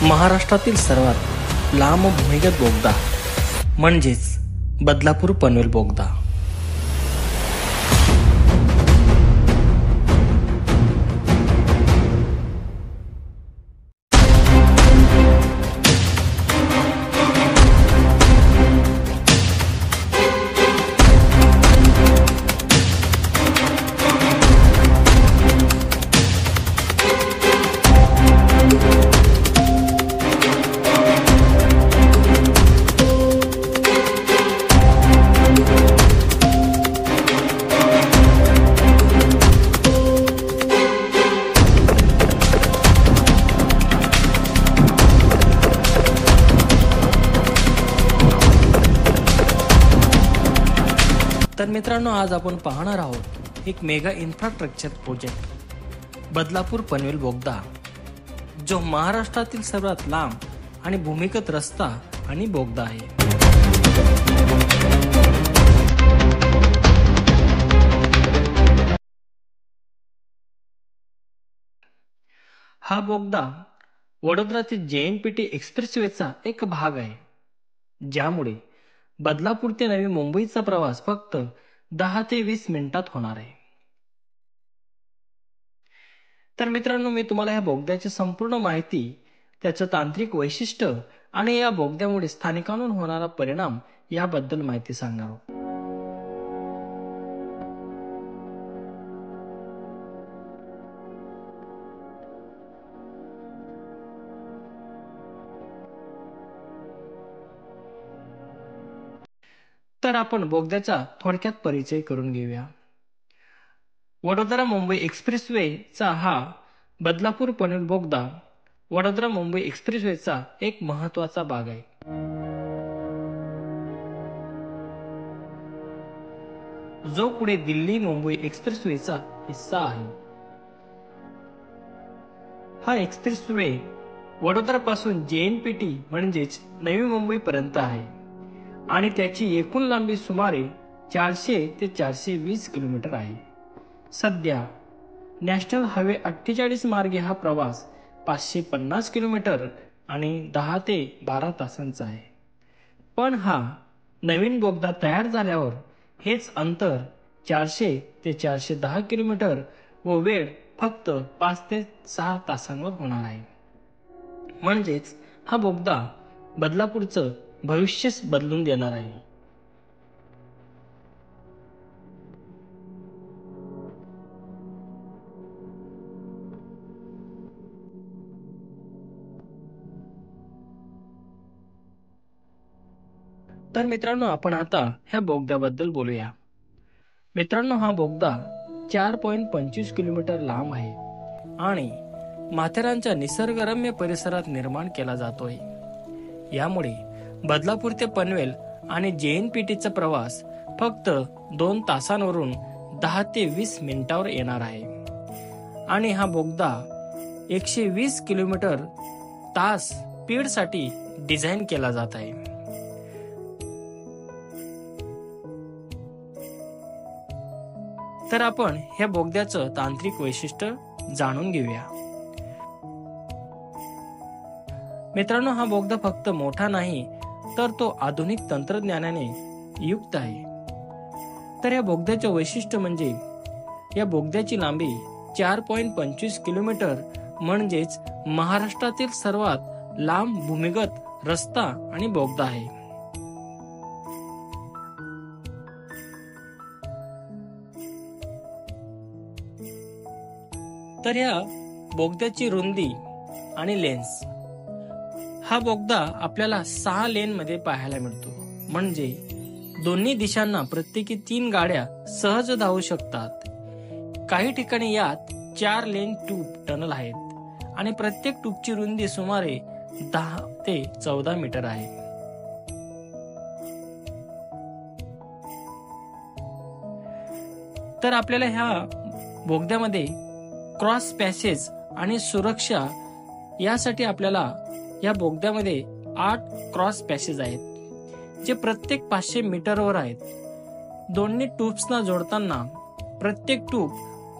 महाराष्ट्रातील सर्वात लांब भूमिगत बोगदा म्हणजेच बदलापूर पनवेल बोगदा। तर मित्रांनो, आज आपण पाहणार आहोत एक mega infrastructure project Badlapur Panvel बोगदा, जो महाराष्ट्रातील सर्वात लांब आणि भूमिगत रस्ता आणि बोगदा आहे। हा बोगदा वडोदरा ते JNPT एक्सप्रेसवेचा एक भाग आहे, ज्यामुळे बदलापूर ते नवी मुंबईचा प्रवास फक्त 10 ते 20 मिनिटात होणार आहे। तर मित्रांनो, मी तुम्हाला या बोगद्याची संपूर्ण माहिती, त्याचं तांत्रिक वैशिष्ट्य आणि या बोगद्यामुळे स्थानिकांवर होणारा परिणाम याबद्दल माहिती सांगणार आहोत। तर आपण बोगद्याचा थोडक्यात परिचय करून घेऊया। वडोदरा मुंबई एक्सप्रेसवेचा हा बदलापूर पनवेल बोगदा वडोदरा मुंबई एक्सप्रेसवेचा एक महत्त्वाचा भाग आहे। जो पुढे दिल्ली मुंबई एक्सप्रेसवेचा हिस्सा आहे। हा एक्सप्रेसवे वडोदरा पासून JNPT म्हणजेच नवी मुंबई पर्यंत आहे आणि त्याची एकूण लांबी सुमारे 400 ते 420 किलोमीटर आहे। सध्या नॅशनल हायवे 48 मार्गे हा प्रवास 550 किलोमीटर आणि 10 ते 12 तासांचा आहे। पण हा नवीन बोगदा तयार झाल्यावर हेच अंतर 400 ते 410 किलोमीटर व वेळ फक्त 5 ते 6 तासांवर होणार आहे। म्हणजेच हा बोगदा बदलापूरचं भविष्यच बदलून देणार आहे। तर मित्रांनो, आपण आता ह्या बोगद्याबद्दल बोलूया। मित्रांनो, हा बोगदा 4.25 किलोमीटर लांब आहे आणि माथेरानच्या निसर्गरम्य परिसरात निर्माण केला जातोय। यामुळे बदलापूर ते पनवेल आणि JNPTचा प्रवास फक्त 2 तासांवरून 10 ते 20 मिनिटांवर येणार आहे आणि हा बोगदा 120 किलोमीटर तास स्पीडसाठी डिझाईन केला जात आहे। तर आपण ह्या बोगद्याचं तांत्रिक वैशिष्ट्य जाणून घेऊया। मित्रांनो, हा बोगदा फक्त मोठा नाही, तर तो आधुनिक तंत्रज्ञानाने युक्त आहे। तर या बोगद्याचे वैशिष्ट्य म्हणजे या बोगद्याची लांबी 4.25 किलोमीटर म्हणजेच महाराष्ट्रातील सर्वात लांब भूमिगत रस्ता आणि बोगदा आहे। तर या बोगद्याची रुंदी आणि लेन्स, हा बोगदा आपल्याला 6 लेन मध्ये पाहायला मिळतो, म्हणजे दोन्ही दिशांना प्रत्येकी 3 गाड्या सहज धावू शकतात। काही ठिकाणी यात 4 लेन ट्यूब टनल आहेत आणि प्रत्येक ट्यूबची रुंदी सुमारे 10 ते 14 मीटर आहे। तर आपल्याला ह्या बोगद्यामध्ये क्रॉस पॅसेज आणि सुरक्षा यासाठी आपल्याला या बोगद्यामध्ये 8 क्रॉस पॅसेज आहेत, जे प्रत्येक 500 मीटरवर आहेत। दोन्ही ट्यूब्सना जोडताना प्रत्येक ट्यूब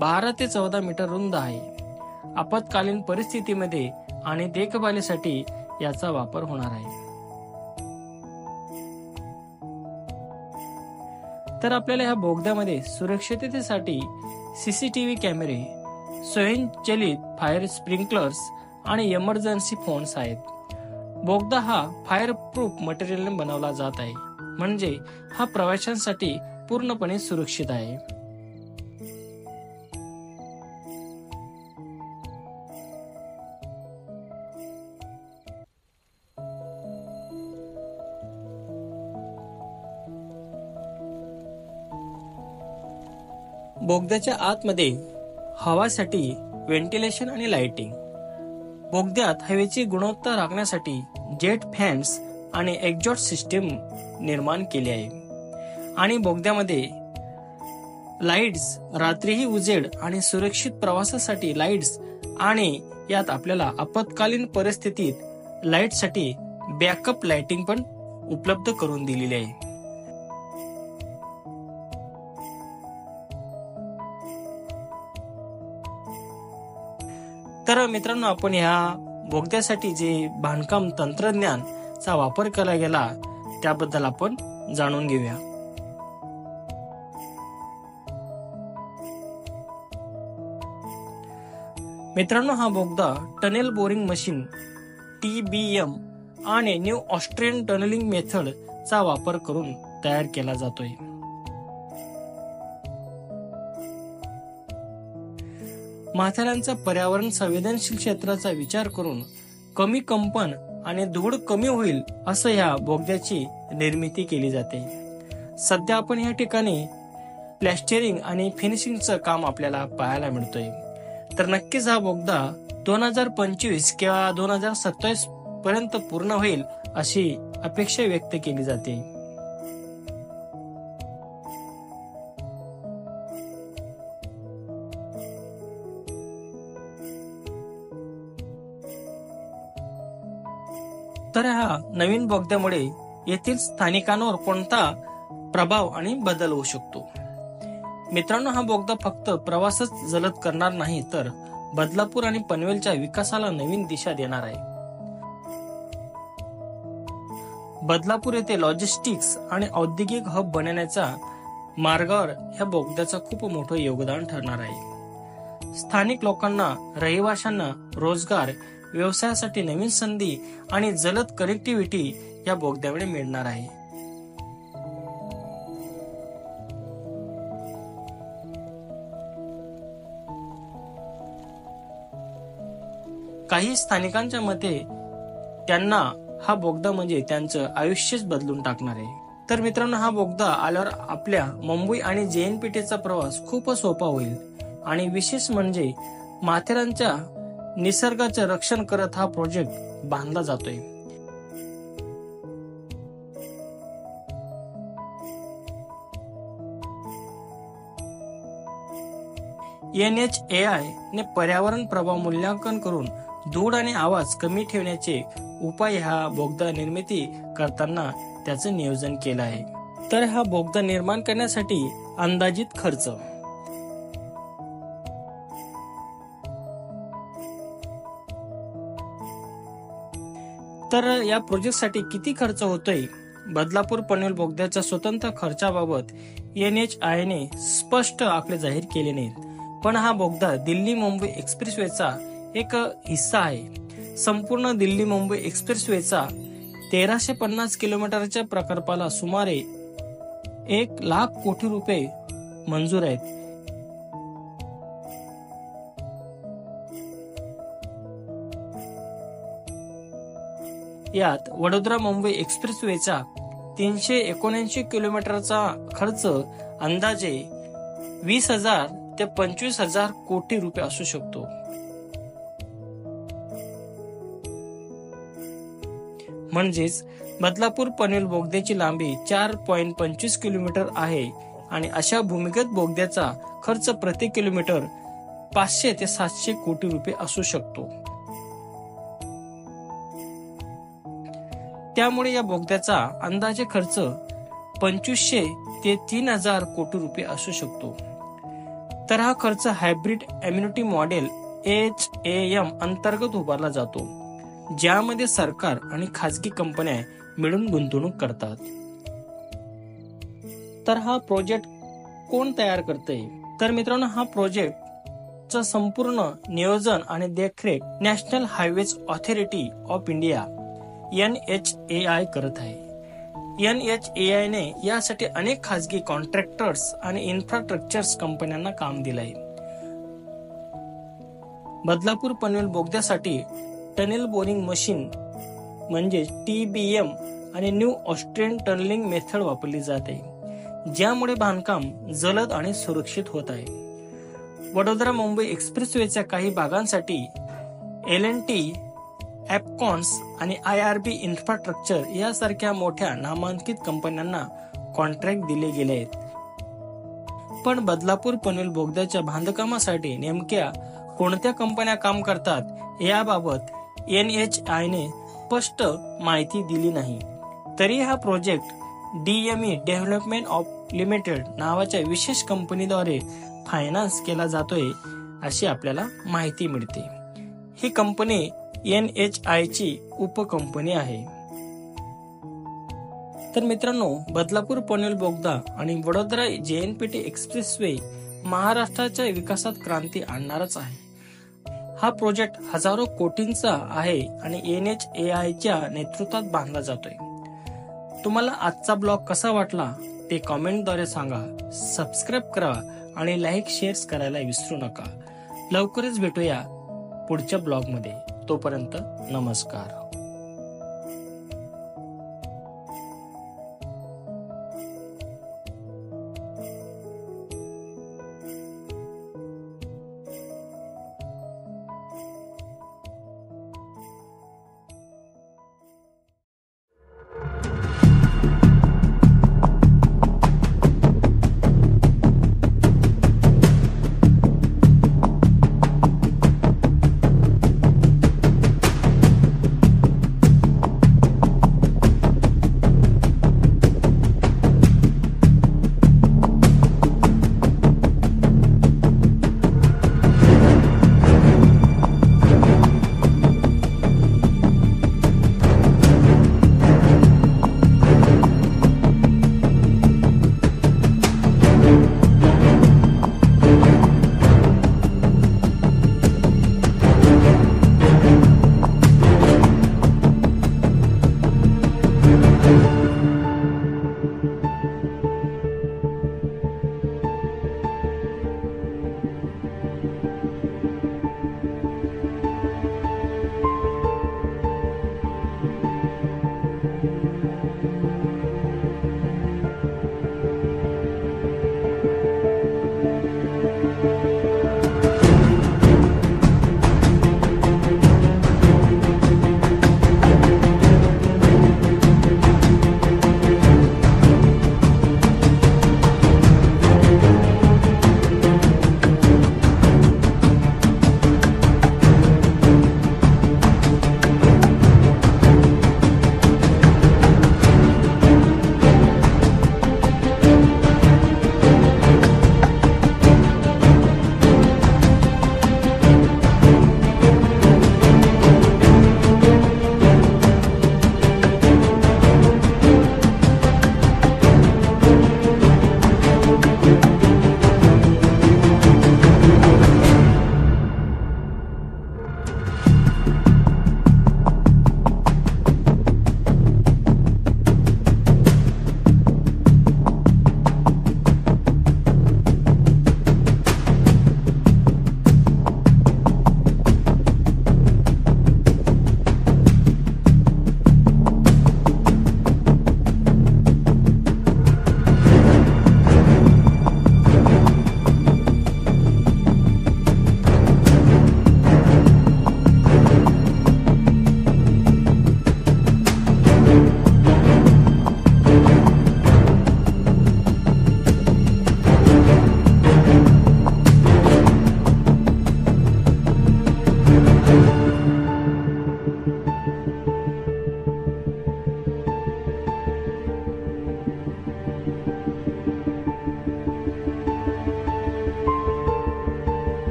12 ते 14 मीटर रुंद आहे। आपत्कालीन परिस्थितीमध्ये आणि देखभालीसाठी याचा वापर होणार आहे. तर आपल्याला ह्या बोगद्यामध्ये सुरक्षिततेसाठी CCTV कॅमेरे, स्वयंचलित फायर स्प्रिंकलर्स आणि इमर्जन्सी फोन्स आहेत. बोगदा हा फायर प्रूफ मटेरियलने बनवला जात आहे, म्हणजे हा प्रवाशांसाठी पूर्णपणे सुरक्षित आहे. बोगद्याच्या आतमध्ये हवासाठी व्हेंटिलेशन आणि लाइटिंग. बोगद्यात हवेची गुणवत्ता राखण्यासाठी जेट फॅन्स आणि एक्झॉस्ट सिस्टीम निर्माण केली आहे. आणि बोगद्यामध्ये लाईट्स, रात्रीही उजेड आणि सुरक्षित प्रवासासाठी लाईट्स, आणि यात आपल्याला आपत्कालीन परिस्थितीत लाईटसाठी बॅकअप लाइटिंग पण उपलब्ध करून दिलेली आहे. तर मित्रांनो, आपण ह्या बोगद्यासाठी जे बांधकाम तंत्रज्ञानचा वापर केला गेला त्याबद्दल आपण जाणून घेऊया. मित्रांनो, हा बोगदा टनेल बोरिंग मशीन TBM आणि न्यू ऑस्ट्रियन टनलिंग मेथड चा वापर करून तयार केला जातोय. माथेरानचा पर्यावरण संवेदनशील क्षेत्राचा विचार करून कमी कंपन आणि धूळ कमी होईल असं या बोगद्याची निर्मिती केली जाते. सध्या आपण या ठिकाणी प्लॅस्टरिंग आणि फिनिशिंगचं काम आपल्याला पाहायला मिळतोय. तर नक्कीच हा बोगदा 2025 किंवा 2027 पर्यंत पूर्ण होईल अशी अपेक्षा व्यक्त केली जाते. तर ह्या नवीन बोगद्यामुळे येथील स्थानिकांवर कोणता प्रभाव आणि बदल होऊ शकतो? मित्रांनो, हा बोगदा फक्त प्रवासच जलद करणार नाही, तर बदलापूर आणि पनवेलच्या विकासाला नवीन दिशा देणार आहे. बदलापूर येथे लॉजिस्टिक्स आणि औद्योगिक हब बनवण्याच्या मार्गावर ह्या बोगद्याचं खूप मोठं योगदान ठरणार आहे. स्थानिक लोकांना, रहिवाशांना रोजगार, व्यवसायासाठी नवीन संधी आणि जलद कनेक्टिव्हिटी या बोगद्यामुळे मिळणार आहे. काही स्थानिकांच्या मते त्यांना हा बोगदा म्हणजे त्यांचं आयुष्यच बदलून टाकणार आहे. तर मित्रांनो, हा बोगदा आल्यावर आपल्या मुंबई आणि JNPTचा प्रवास खूप सोपा होईल. आणि विशेष म्हणजे माथेरानच्या निसर्गाचं रक्षण करत हा प्रोजेक्ट बांधला जातोय. NHAI ने पर्यावरण प्रभाव मूल्यांकन करून धूळ आणि आवाज कमी ठेवण्याचे उपाय हा बोगदा निर्मिती करताना त्याचं नियोजन केलं आहे. तर हा बोगदा निर्माण करण्यासाठी अंदाजित खर्च तर या प्रोजेक्टसाठी किती खर्च होतोय? बदलापूर पनवेल बोगद्याच्या स्वतंत्र खर्चाबाबत NHAI ने स्पष्ट आकडे जाहीर केले नाहीत, पण हा बोगदा दिल्ली मुंबई एक्सप्रेसवेचा एक हिस्सा आहे. संपूर्ण दिल्ली मुंबई एक्सप्रेसवेचा 1350 किलोमीटरच्या प्रकल्पाला सुमारे 1,00,000 कोटी रुपये मंजूर आहेत. यात वडोदरा मुंबई एक्सप्रेसवेचा 379 किलोमीटरचा खर्च अंदाजे 20,000 ते 25,000 कोटी रुपये असू शकतो. म्हणजेच बदलापूर पनवेल बोगद्याची लांबी 4.25 किलोमीटर आहे आणि अशा भूमिगत बोगद्याचा खर्च प्रति किलोमीटर 500 ते 700 कोटी रुपये असू शकतो. त्यामुळे या बोगद्याचा अंदाजे खर्च 2500 ते 3,000 कोटी रुपये असू शकतो. तर हा खर्च हायब्रिड एम्युनिटी मॉडेल HAM अंतर्गत उभारला जातो. ज्यामध्ये सरकार आणि खाजगी कंपन्या मिळून गुंतवणूक करतात. तर हा प्रोजेक्ट कोण तयार करते? तर मित्रांनो, हा प्रोजेक्टचं संपूर्ण नियोजन आणि देखरेख national highways authority of India NHAI करत आहे. NHAI ने यासाठी अनेक खाजगी कॉन्ट्रॅक्टर्स आणि इन्फ्रास्ट्रक्चर कंपन्यांना काम दिलंय. बदलापूर पनवेल बोगद्यासाठी टनेल बोरिंग मशीन म्हणजे TBM आणि न्यू ऑस्ट्रियन टनलिंग मेथड वापरली जाते, ज्यामुळे बांधकाम जलद आणि सुरक्षित होत आहे. वडोदरा मुंबई एक्सप्रेसवेच्या काही भागांसाठी L&T, ॲपकॉन्स आणि IRB इन्फ्रास्ट्रक्चर यासारख्या मोठ्या नामांकित कंपन्यांना कॉन्ट्रॅक्ट दिले गेले आहेत. पण बदलापूर पनवेल बोगद्याच्या बांधकामासाठी नेमक्या कोणत्या कंपन्या काम करतात याबाबत NHAI ने स्पष्ट माहिती दिली नाही. तरी हा project DME development of limited नावाच्या विशेष कंपनीद्वारे फायनान्स केला जातोय अशी आपल्याला माहिती मिळते. ही कंपनी NHAI ची उपकंपनी आहे. तर मित्रांनो, बदलापूर पनवेल बोगदा आणि वडोदरा JNPT एक्सप्रेसवे महाराष्ट्राच्या विकासात क्रांती आणणारच आहे. हा प्रोजेक्ट हजारो कोटींचा आहे आणि NHAI च्या नेतृत्वात बांधला जातोय. तुम्हाला आजचा ब्लॉग कसा वाटला ते कॉमेंटद्वारे सांगा. सबस्क्राईब करा आणि लाईक शेअर करायला विसरू नका. लवकरच भेटूया पुढच्या ब्लॉगमध्ये. तोपर्यंत नमस्कार.